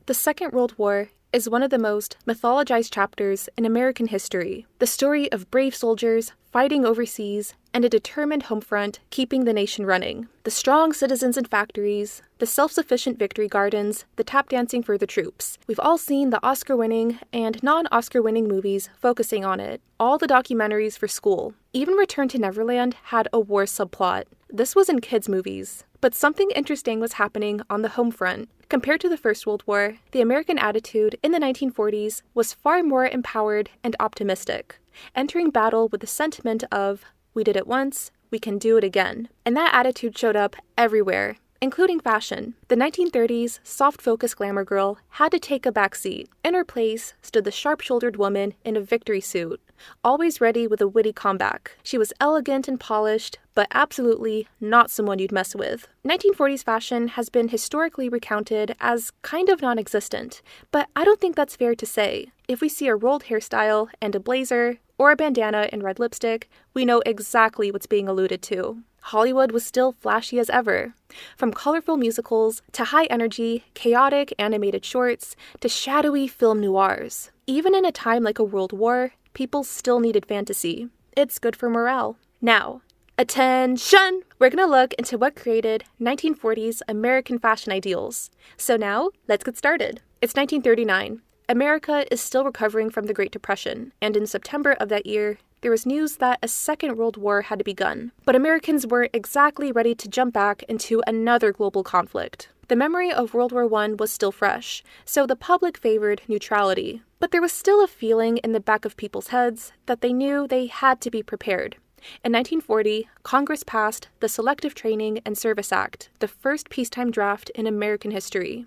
The Second World War is one of the most mythologized chapters in American history. The story of brave soldiers fighting overseas and a determined home front keeping the nation running. The strong citizens in factories, the self-sufficient victory gardens, the tap dancing for the troops. We've all seen the Oscar-winning and non-Oscar-winning movies focusing on it. All the documentaries for school. Even Return to Neverland had a war subplot. This was in kids' movies. But something interesting was happening on the home front. Compared to the First World War, the American attitude in the 1940s was far more empowered and optimistic, entering battle with the sentiment of, we did it once, we can do it again. And that attitude showed up everywhere, including fashion. The 1930s soft-focus glamour girl had to take a backseat. In her place stood the sharp-shouldered woman in a victory suit, always ready with a witty comeback. She was elegant and polished, but absolutely not someone you'd mess with. 1940s fashion has been historically recounted as kind of non-existent, but I don't think that's fair to say. If we see a rolled hairstyle and a blazer, or a bandana and red lipstick, we know exactly what's being alluded to. Hollywood was still flashy as ever. From colorful musicals to high-energy, chaotic animated shorts to shadowy film noirs. Even in a time like a world war, people still needed fantasy. It's good for morale. Now, attention! We're going to look into what created 1940s American fashion ideals. So now, let's get started. It's 1939. America is still recovering from the Great Depression, and in September of that year, there was news that a Second World War had begun. But Americans weren't exactly ready to jump back into another global conflict. The memory of World War I was still fresh, so the public favored neutrality. But there was still a feeling in the back of people's heads that they knew they had to be prepared. In 1940, Congress passed the Selective Training and Service Act, the first peacetime draft in American history.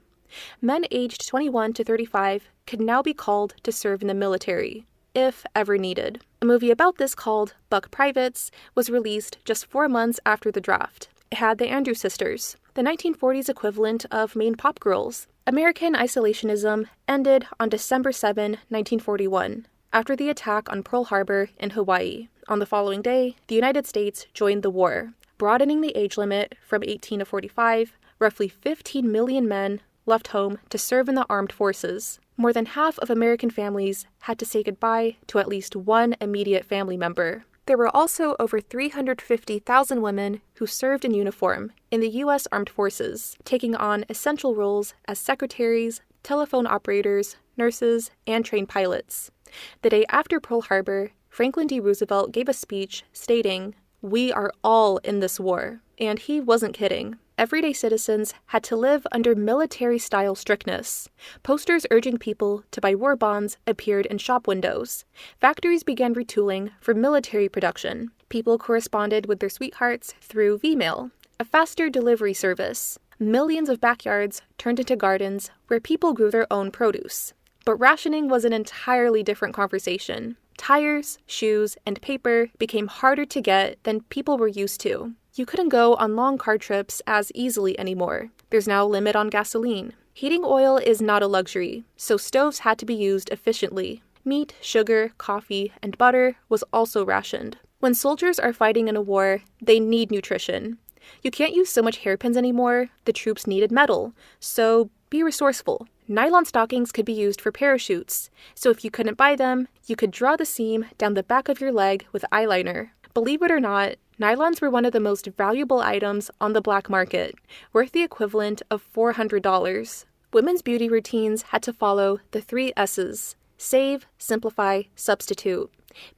Men aged 21 to 35 could now be called to serve in the military, if ever needed. A movie about this called Buck Privates was released just 4 months after the draft. It had the Andrews Sisters, the 1940s equivalent of Maine pop girls. American isolationism ended on December 7, 1941, after the attack on Pearl Harbor in Hawaii. On the following day, the United States joined the war, broadening the age limit from 18 to 45. Roughly 15 million men left home to serve in the armed forces. More than half of American families had to say goodbye to at least one immediate family member. There were also over 350,000 women who served in uniform in the U.S. Armed Forces, taking on essential roles as secretaries, telephone operators, nurses, and trained pilots. The day after Pearl Harbor, Franklin D. Roosevelt gave a speech stating, "We are all in this war." And he wasn't kidding. Everyday citizens had to live under military-style strictness. Posters urging people to buy war bonds appeared in shop windows. Factories began retooling for military production. People corresponded with their sweethearts through V-mail, a faster delivery service. Millions of backyards turned into gardens where people grew their own produce. But rationing was an entirely different conversation. Tires, shoes, and paper became harder to get than people were used to. You couldn't go on long car trips as easily anymore. There's now a limit on gasoline. Heating oil is not a luxury, so stoves had to be used efficiently. Meat, sugar, coffee, and butter was also rationed. When soldiers are fighting in a war, they need nutrition. You can't use so much hairpins anymore. The troops needed metal, so be resourceful. Nylon stockings could be used for parachutes, so if you couldn't buy them, you could draw the seam down the back of your leg with eyeliner. Believe it or not, nylons were one of the most valuable items on the black market, worth the equivalent of $400. Women's beauty routines had to follow the 3 S's: save, simplify, substitute.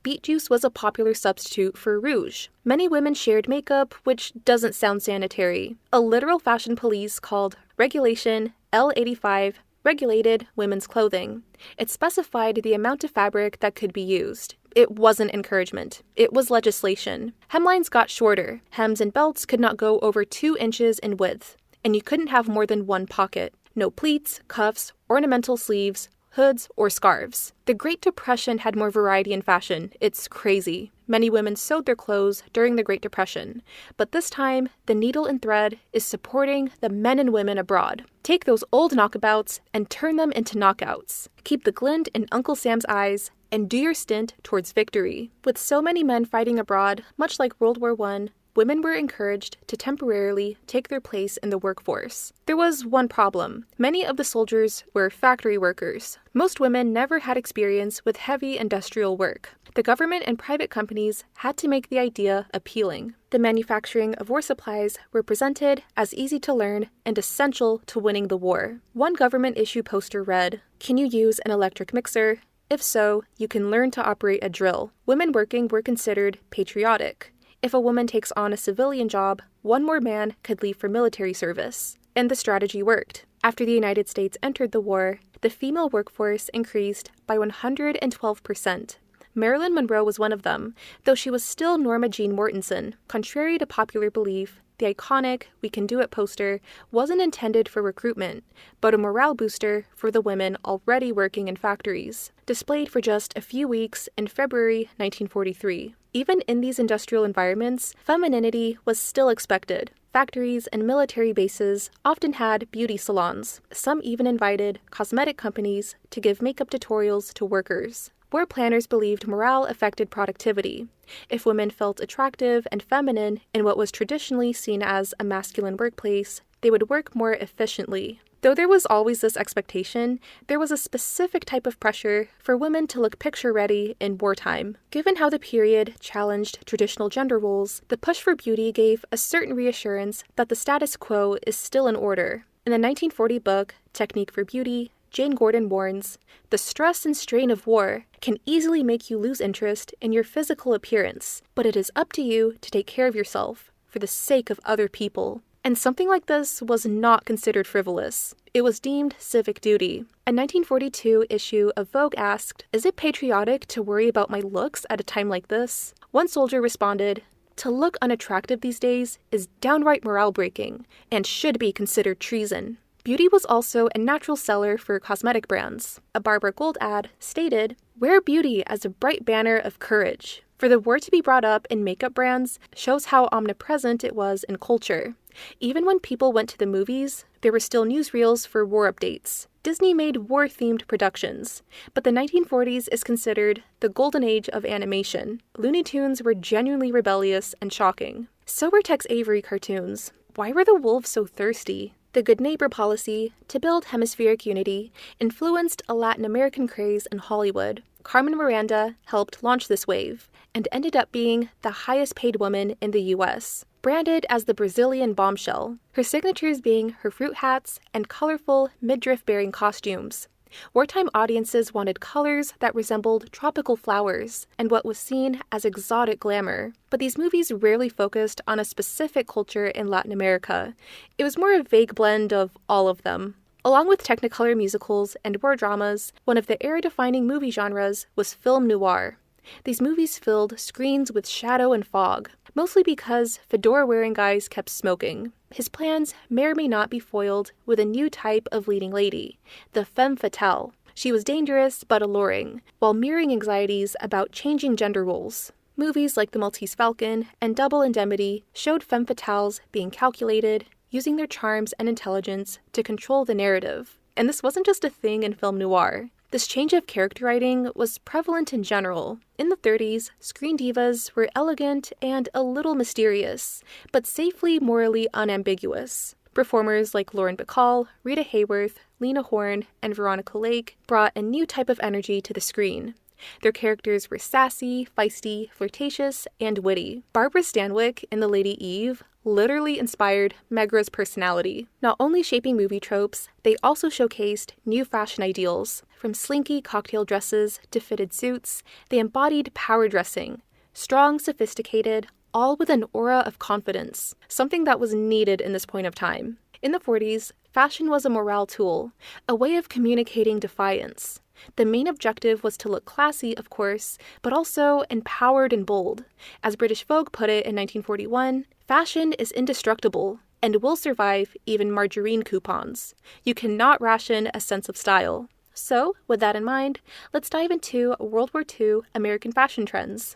Beet juice was a popular substitute for rouge. Many women shared makeup, which doesn't sound sanitary. A literal fashion police called Regulation L85 regulated women's clothing. It specified the amount of fabric that could be used. It wasn't encouragement. It was legislation. Hemlines got shorter. Hems and belts could not go over 2 inches in width, and you couldn't have more than 1 pocket. No pleats, cuffs, ornamental sleeves, hoods, or scarves. The Great Depression had more variety in fashion. It's crazy. Many women sewed their clothes during the Great Depression, but this time, the needle and thread is supporting the men and women abroad. Take those old knockabouts and turn them into knockouts. Keep the glint in Uncle Sam's eyes and do your stint towards victory. With so many men fighting abroad, much like World War I, women were encouraged to temporarily take their place in the workforce. There was one problem. Many of the soldiers were factory workers. Most women never had experience with heavy industrial work. The government and private companies had to make the idea appealing. The manufacturing of war supplies were presented as easy to learn and essential to winning the war. One government issue poster read, "Can you use an electric mixer? If so, you can learn to operate a drill." Women working were considered patriotic. If a woman takes on a civilian job, one more man could leave for military service. And the strategy worked. After the United States entered the war, the female workforce increased by 112%. Marilyn Monroe was one of them, though she was still Norma Jean Mortensen. Contrary to popular belief, the iconic "We Can Do It" poster wasn't intended for recruitment, but a morale booster for the women already working in factories, displayed for just a few weeks in February 1943. Even in these industrial environments, femininity was still expected. Factories and military bases often had beauty salons. Some even invited cosmetic companies to give makeup tutorials to workers. War planners believed morale affected productivity. If women felt attractive and feminine in what was traditionally seen as a masculine workplace, they would work more efficiently. Though there was always this expectation, there was a specific type of pressure for women to look picture-ready in wartime. Given how the period challenged traditional gender roles, the push for beauty gave a certain reassurance that the status quo is still in order. In the 1940 book, Technique for Beauty, Jane Gordon warns, "The stress and strain of war can easily make you lose interest in your physical appearance, but it is up to you to take care of yourself for the sake of other people." And something like this was not considered frivolous. It was deemed civic duty. A 1942 issue of Vogue asked, "Is it patriotic to worry about my looks at a time like this?" One soldier responded, "To look unattractive these days is downright morale-breaking and should be considered treason." Beauty was also a natural seller for cosmetic brands. A Barbara Gold ad stated, "Wear beauty as a bright banner of courage." For the war to be brought up in makeup brands shows how omnipresent it was in culture. Even when people went to the movies, there were still newsreels for war updates. Disney made war-themed productions, but the 1940s is considered the golden age of animation. Looney Tunes were genuinely rebellious and shocking. So were Tex Avery cartoons. Why were the wolves so thirsty? The Good Neighbor policy, to build hemispheric unity, influenced a Latin American craze in Hollywood. Carmen Miranda helped launch this wave, and ended up being the highest-paid woman in the U.S., branded as the Brazilian bombshell, her signatures being her fruit hats and colorful midriff-bearing costumes. Wartime audiences wanted colors that resembled tropical flowers and what was seen as exotic glamour. But these movies rarely focused on a specific culture in Latin America. It was more a vague blend of all of them. Along with Technicolor musicals and war dramas, one of the era-defining movie genres was film noir. These movies filled screens with shadow and fog, mostly because fedora-wearing guys kept smoking. His plans may or may not be foiled with a new type of leading lady, the femme fatale. She was dangerous but alluring, while mirroring anxieties about changing gender roles. Movies like The Maltese Falcon and Double Indemnity showed femme fatales being calculated, using their charms and intelligence to control the narrative. And this wasn't just a thing in film noir. This change of character writing was prevalent in general. In the 30s, screen divas were elegant and a little mysterious, but safely morally unambiguous. Performers like Lauren Bacall, Rita Hayworth, Lena Horne, and Veronica Lake brought a new type of energy to the screen. Their characters were sassy, feisty, flirtatious, and witty. Barbara Stanwyck in The Lady Eve literally inspired Megra's personality. Not only shaping movie tropes, they also showcased new fashion ideals. From slinky cocktail dresses to fitted suits, they embodied power dressing. Strong, sophisticated, all with an aura of confidence, something that was needed in this point of time. In the 40s, fashion was a morale tool, a way of communicating defiance. The main objective was to look classy, of course, but also empowered and bold. As British Vogue put it in 1941, fashion is indestructible and will survive even margarine coupons. You cannot ration a sense of style. So, with that in mind, let's dive into World War II American fashion trends.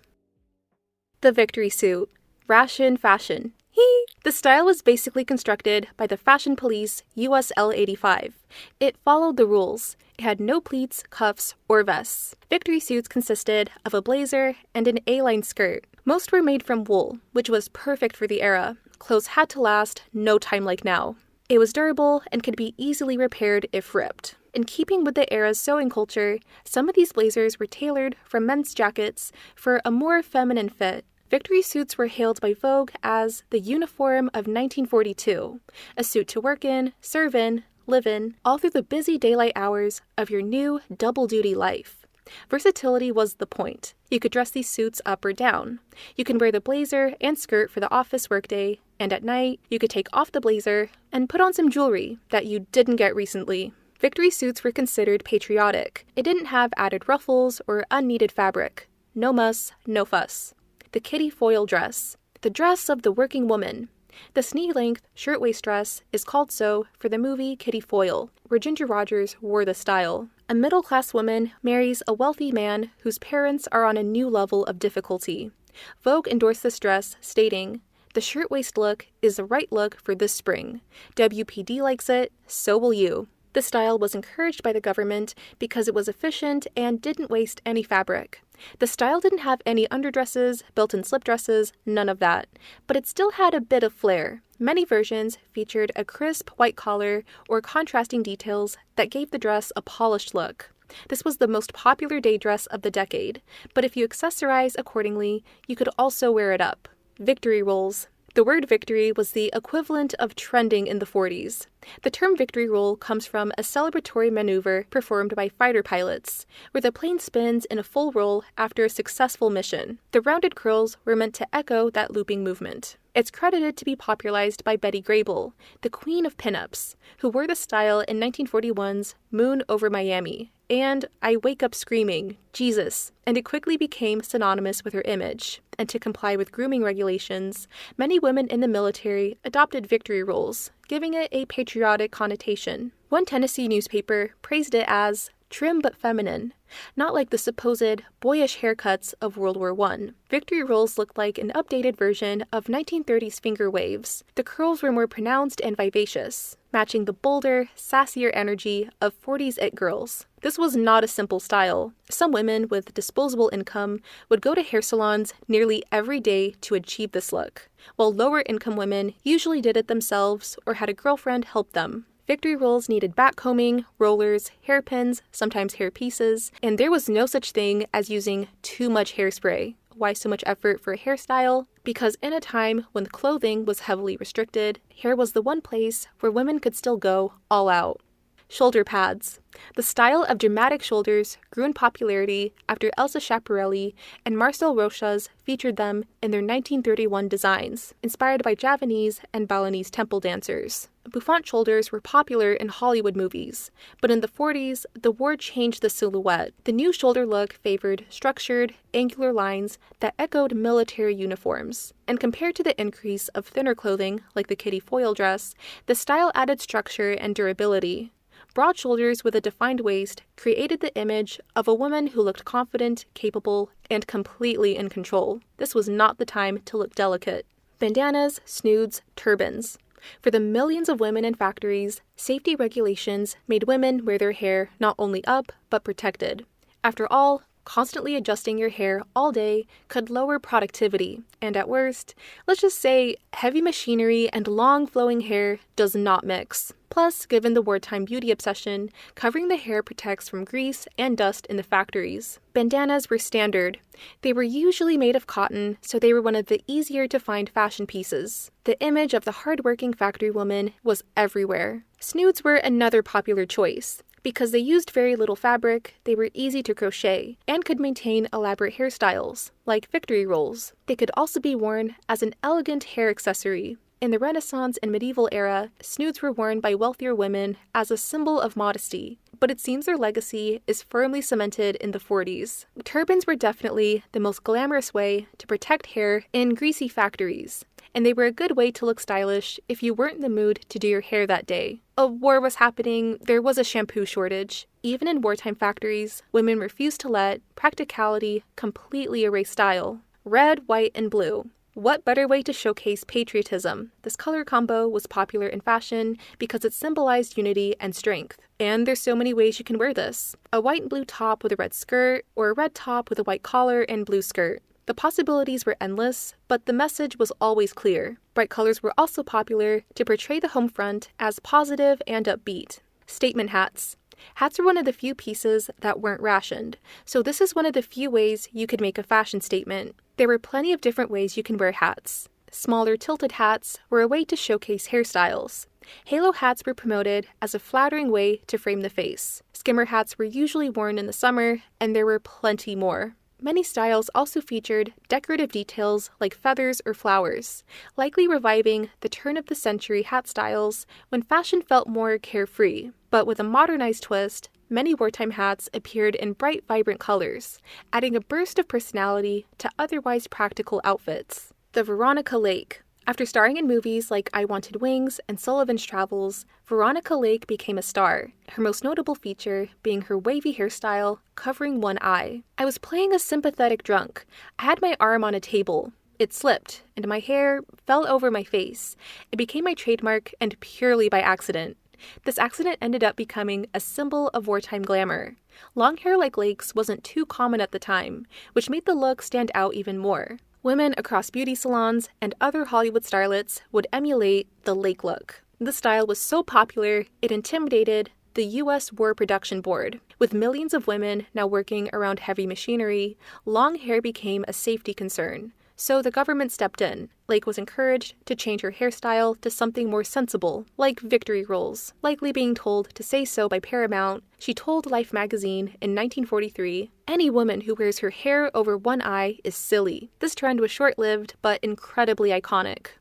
The Victory Suit. Ration fashion. The style was basically constructed by the Fashion Police USL 85. It followed the rules. It had no pleats, cuffs, or vests. Victory suits consisted of a blazer and an A-line skirt, Most were made from wool, which was perfect for the era. Clothes had to last no time like now. It was durable and could be easily repaired if ripped. In keeping with the era's sewing culture, some of these blazers were tailored from men's jackets for a more feminine fit. Victory suits were hailed by Vogue as the uniform of 1942, a suit to work in, serve in, live in, all through the busy daylight hours of your new double-duty life. Versatility was the point. You could dress these suits up or down. You can wear the blazer and skirt for the office workday, and at night, you could take off the blazer and put on some jewelry that you didn't get recently. Victory suits were considered patriotic. It didn't have added ruffles or unneeded fabric. No muss, no fuss. The kiddie foil dress. The dress of the working woman. The knee-length shirtwaist dress is called so for the movie Kitty Foyle, where Ginger Rogers wore the style. A middle-class woman marries a wealthy man whose parents are on a new level of difficulty. Vogue endorsed this dress, stating, "The shirtwaist look is the right look for this spring. WPD likes it, so will you." The style was encouraged by the government because it was efficient and didn't waste any fabric. The style didn't have any underdresses, built-in slip dresses, none of that, but it still had a bit of flair. Many versions featured a crisp white collar or contrasting details that gave the dress a polished look. This was the most popular day dress of the decade, but if you accessorize accordingly, you could also wear it up. Victory rolls. The word victory was the equivalent of trending in the 40s. The term victory roll comes from a celebratory maneuver performed by fighter pilots, where the plane spins in a full roll after a successful mission. The rounded curls were meant to echo that looping movement. It's credited to be popularized by Betty Grable, the queen of pinups, who wore the style in 1941's Moon Over Miami, and I Wake Up Screaming, Jesus, and it quickly became synonymous with her image. And to comply with grooming regulations, many women in the military adopted victory rolls, giving it a patriotic connotation. One Tennessee newspaper praised it as trim but feminine, not like the supposed boyish haircuts of World War I. Victory rolls looked like an updated version of 1930s finger waves. The curls were more pronounced and vivacious, matching the bolder, sassier energy of 40s it girls. This was not a simple style. Some women with disposable income would go to hair salons nearly every day to achieve this look, while lower-income women usually did it themselves or had a girlfriend help them. Victory rolls needed backcombing, rollers, hairpins, sometimes hair pieces, and there was no such thing as using too much hairspray. Why so much effort for a hairstyle? Because in a time when clothing was heavily restricted, hair was the one place where women could still go all out. Shoulder pads. The style of dramatic shoulders grew in popularity after Elsa Schiaparelli and Marcel Rochas featured them in their 1931 designs, inspired by Javanese and Balinese temple dancers. Bouffant shoulders were popular in Hollywood movies, but in the 40s, the war changed the silhouette. The new shoulder look favored structured, angular lines that echoed military uniforms. And compared to the increase of thinner clothing, like the kiddie foil dress, the style added structure and durability. Broad shoulders with a defined waist created the image of a woman who looked confident, capable, and completely in control. This was not the time to look delicate. Bandanas, snoods, turbans. For the millions of women in factories, safety regulations made women wear their hair not only up, but protected. After all, constantly adjusting your hair all day could lower productivity, and at worst, let's just say heavy machinery and long flowing hair does not mix. Plus, given the wartime beauty obsession, covering the hair protects from grease and dust in the factories. Bandanas were standard. They were usually made of cotton, so they were one of the easier to find fashion pieces. The image of the hard-working factory woman was everywhere. Snoods were another popular choice. Because they used very little fabric, they were easy to crochet and could maintain elaborate hairstyles, like victory rolls. They could also be worn as an elegant hair accessory. In the Renaissance and medieval era, snoods were worn by wealthier women as a symbol of modesty, but it seems their legacy is firmly cemented in the 40s. Turbans were definitely the most glamorous way to protect hair in greasy factories, and they were a good way to look stylish if you weren't in the mood to do your hair that day. A war was happening, there was a shampoo shortage. Even in wartime factories, women refused to let practicality completely erase style. Red, white, and blue. What better way to showcase patriotism? This color combo was popular in fashion because it symbolized unity and strength. And there's so many ways you can wear this. A white and blue top with a red skirt, or a red top with a white collar and blue skirt. The possibilities were endless, but the message was always clear. Bright colors were also popular to portray the home front as positive and upbeat. Statement hats. Hats were one of the few pieces that weren't rationed, so this is one of the few ways you could make a fashion statement. There were plenty of different ways you can wear hats. Smaller tilted hats were a way to showcase hairstyles. Halo hats were promoted as a flattering way to frame the face. Skimmer hats were usually worn in the summer, and there were plenty more. Many styles also featured decorative details like feathers or flowers, likely reviving the turn-of-the-century hat styles when fashion felt more carefree. But with a modernized twist, many wartime hats appeared in bright, vibrant colors, adding a burst of personality to otherwise practical outfits. The Veronica Lake. After starring in movies like I Wanted Wings and Sullivan's Travels, Veronica Lake became a star, her most notable feature being her wavy hairstyle covering one eye. I was playing a sympathetic drunk. I had my arm on a table. It slipped, and my hair fell over my face. It became my trademark, and purely by accident. This accident ended up becoming a symbol of wartime glamour. Long hair like Lake's wasn't too common at the time, which made the look stand out even more. Women across beauty salons and other Hollywood starlets would emulate the Lake look. The style was so popular, it intimidated the U.S. War Production Board. With millions of women now working around heavy machinery, long hair became a safety concern. So the government stepped in. Lake was encouraged to change her hairstyle to something more sensible, like victory rolls. Likely being told to say so by Paramount, she told Life magazine in 1943, "Any woman who wears her hair over one eye is silly." This trend was short-lived, but incredibly iconic.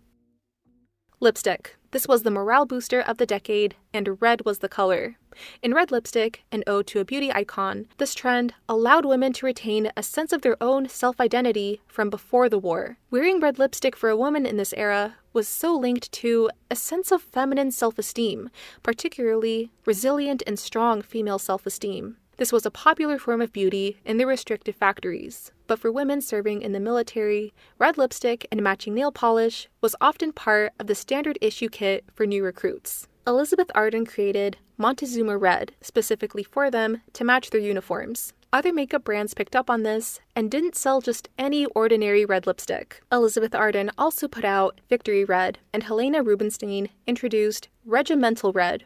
Lipstick. This was the morale booster of the decade, and red was the color. In red lipstick, an ode to a beauty icon, this trend allowed women to retain a sense of their own self-identity from before the war. Wearing red lipstick for a woman in this era was so linked to a sense of feminine self-esteem, particularly resilient and strong female self-esteem. This was a popular form of beauty in the restrictive factories, but for women serving in the military, red lipstick and matching nail polish was often part of the standard issue kit for new recruits. Elizabeth Arden created Montezuma Red specifically for them to match their uniforms. Other makeup brands picked up on this and didn't sell just any ordinary red lipstick. Elizabeth Arden also put out Victory Red, and Helena Rubinstein introduced Regimental Red.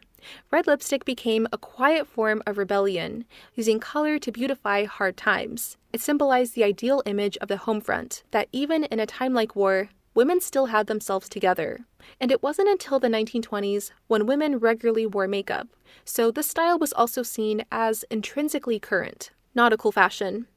Red lipstick became a quiet form of rebellion, using color to beautify hard times. It symbolized the ideal image of the home front, that even in a time like war, women still had themselves together. And it wasn't until the 1920s when women regularly wore makeup, so this style was also seen as intrinsically current. Nautical fashion.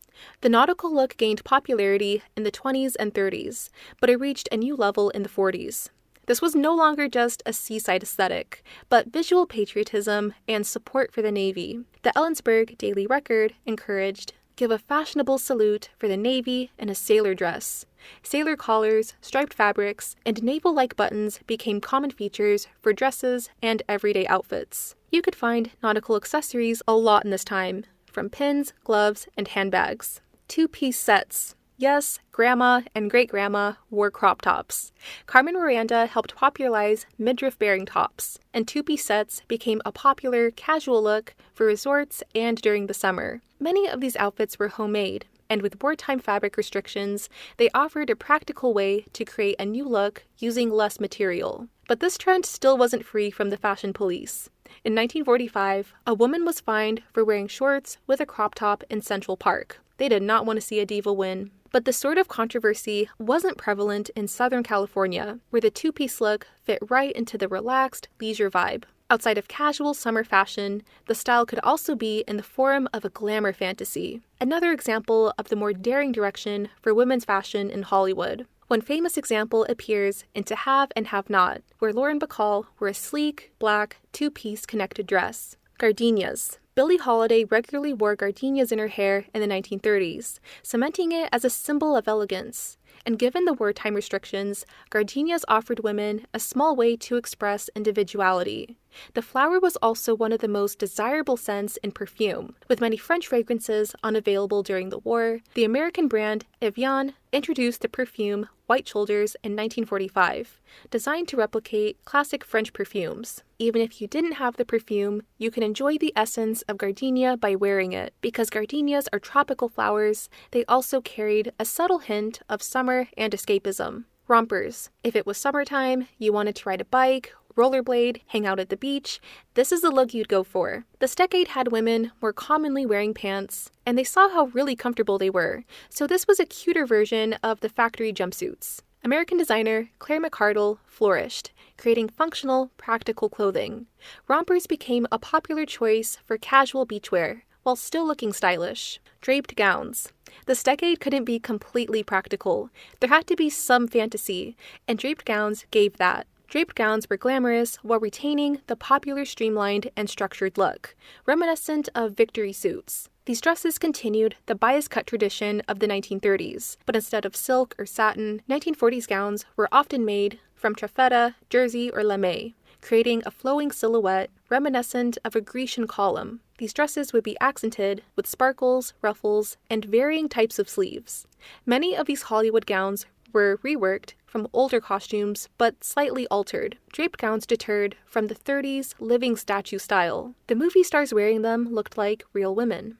The nautical look gained popularity in the 20s and 30s, but it reached a new level in the 40s. This was no longer just a seaside aesthetic, but visual patriotism and support for the Navy. The Ellensburg Daily Record encouraged, "Give a fashionable salute for the Navy in a sailor dress." Sailor collars, striped fabrics, and naval-like buttons became common features for dresses and everyday outfits. You could find nautical accessories a lot in this time, from pins, gloves, and handbags. Two-piece sets. Yes, Grandma and Great-Grandma wore crop tops. Carmen Miranda helped popularize midriff-bearing tops, and two-piece sets became a popular casual look for resorts and during the summer. Many of these outfits were homemade, and with wartime fabric restrictions, they offered a practical way to create a new look using less material. But this trend still wasn't free from the fashion police. In 1945, a woman was fined for wearing shorts with a crop top in Central Park. They did not want to see a diva win. But this sort of controversy wasn't prevalent in Southern California, where the two-piece look fit right into the relaxed, leisure vibe. Outside of casual summer fashion, the style could also be in the form of a glamour fantasy, another example of the more daring direction for women's fashion in Hollywood. One famous example appears in To Have and Have Not, where Lauren Bacall wore a sleek, black, two-piece connected dress. Gardenias. Billie Holiday regularly wore gardenias in her hair in the 1930s, cementing it as a symbol of elegance. And given the wartime restrictions, gardenias offered women a small way to express individuality. The flower was also one of the most desirable scents in perfume. With many French fragrances unavailable during the war, the American brand Evian introduced the perfume White Shoulders in 1945, designed to replicate classic French perfumes. Even if you didn't have the perfume, you can enjoy the essence of gardenia by wearing it. Because gardenias are tropical flowers, they also carried a subtle hint of summer and escapism. Rompers. If it was summertime, you wanted to ride a bike, rollerblade, hang out at the beach, this is the look you'd go for. This decade had women more commonly wearing pants, and they saw how really comfortable they were, so this was a cuter version of the factory jumpsuits. American designer Claire McCardell flourished, creating functional, practical clothing. Rompers became a popular choice for casual beachwear, while still looking stylish. Draped gowns. This decade couldn't be completely practical. There had to be some fantasy, and draped gowns gave that. Draped gowns were glamorous while retaining the popular streamlined and structured look, reminiscent of victory suits. These dresses continued the bias cut tradition of the 1930s, but instead of silk or satin, 1940s gowns were often made from taffeta, jersey, or lame, creating a flowing silhouette reminiscent of a Grecian column. These dresses would be accented with sparkles, ruffles, and varying types of sleeves. Many of these Hollywood gowns were reworked from older costumes, but slightly altered. Draped gowns deterred from the 30s living statue style. The movie stars wearing them looked like real women.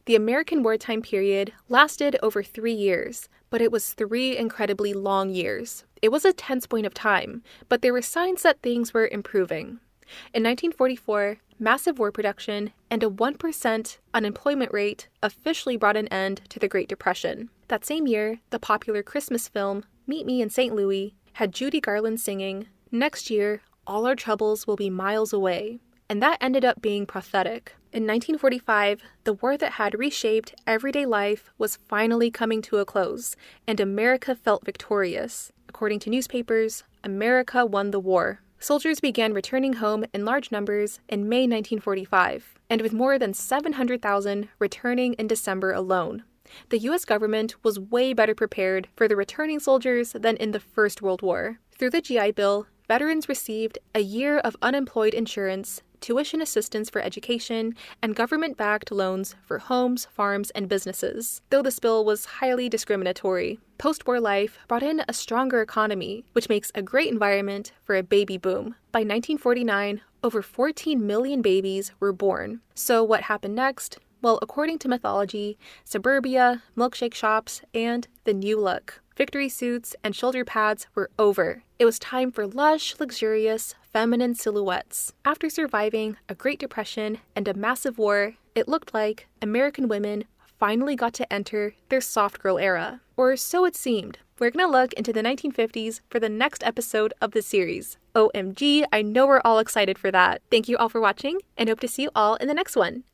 The American wartime period lasted over 3 years, but it was 3 incredibly long years. It was a tense point of time, but there were signs that things were improving. In 1944, massive war production and a 1% unemployment rate officially brought an end to the Great Depression. That same year, the popular Christmas film, Meet Me in St. Louis, had Judy Garland singing, "Next year, all our troubles will be miles away." And that ended up being prophetic. In 1945, the war that had reshaped everyday life was finally coming to a close, and America felt victorious. According to newspapers, America won the war. Soldiers began returning home in large numbers in May 1945, and with more than 700,000 returning in December alone. The U.S. government was way better prepared for the returning soldiers than in the First World War. Through the GI Bill, veterans received a year of unemployed insurance, tuition assistance for education, and government-backed loans for homes, farms, and businesses, though this bill was highly discriminatory. Post-war life brought in a stronger economy, which makes a great environment for a baby boom. By 1949, over 14 million babies were born. So what happened next? Well, according to mythology, suburbia, milkshake shops, and the new look. Victory suits and shoulder pads were over. It was time for lush, luxurious, feminine silhouettes. After surviving a Great Depression and a massive war, it looked like American women finally got to enter their soft girl era. Or so it seemed. We're going to look into the 1950s for the next episode of the series. OMG, I know we're all excited for that. Thank you all for watching, and hope to see you all in the next one.